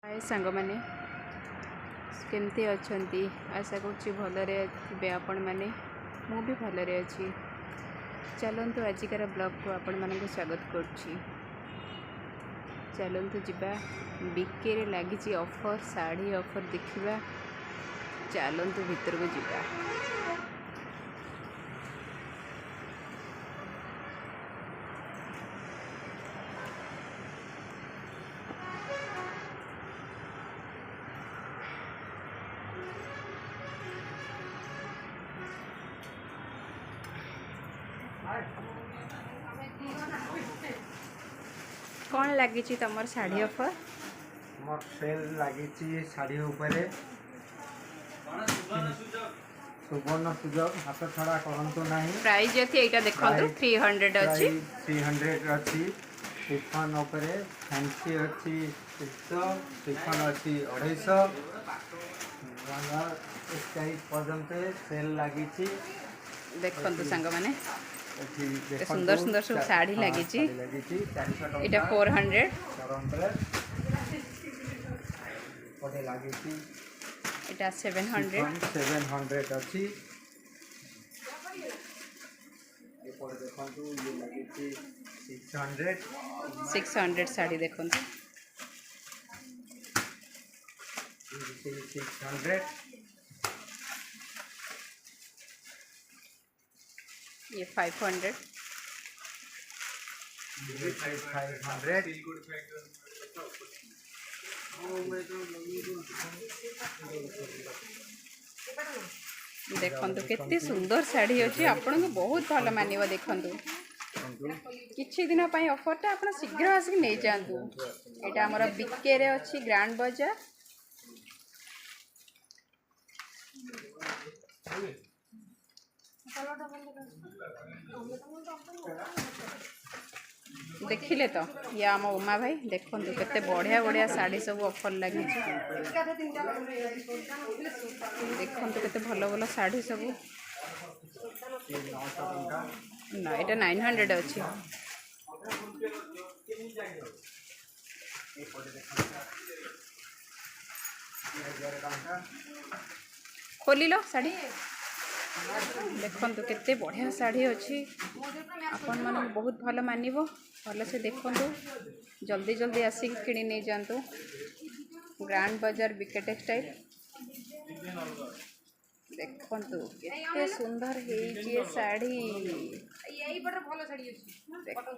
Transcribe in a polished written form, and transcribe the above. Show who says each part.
Speaker 1: हाय सांग मैंने केमती अच्छी आशा करुँच भलरे थे आपण मैंने मु भी भलरे अच्छी। चलतु आजिकार ब्लॉग को आपण मानक स्वागत करुँची। चलतु जीवा बीके रे लगी ऑफर साड़ी ऑफर देखा। चलतु भीतर को जीवा। कौन लगी तुम साड़ी ऑफर?
Speaker 2: मोर सेल लगी साड़ी उपरे सुवर्ण सुजोग हाथ छड़ा कहतु ना।
Speaker 1: प्राइस अच्छी यहाँ देखो 300 अच्छी
Speaker 2: 300 अच्छी। शिफन उपरे फैंसी अच्छी 600 शिफन अच्छी 250 पर्यंत सेल लगी।
Speaker 1: देखो सांग मैंने सुंदर सुंदर सब साड़ी लगी। यहाँ 400 इटा 700
Speaker 2: अच्छी। देखो ये लगी
Speaker 1: 600 साड़ी देखो
Speaker 2: 600।
Speaker 1: ये 500 देखो केते सुंदर साड़ी अच्छी। आपन को बहुत भल मानिव। देखो किछि दिन पई ऑफर टा आपन शीघ्र आसिक नहीं जातु। एटा हमर बीके रे अच्छी ग्रांड बाजार। देखिले तो या आम उमा भाई देखो केते बढ़िया बढ़िया साड़ी सब ऑफर लगी। देखो केते भल भल साड़ी सब ना। এটা 900 अच्छी। खोल लो साड़ी देखो केते बढ़िया साड़ी अच्छी। आपण मन बहुत भल मानिब। भल से देखो जल्दी जल्दी आसिक किणी नहीं जातु। ग्रांड बाजार बीके टेक्सटाइल देखो केते सुंदर है साड़ी। देखो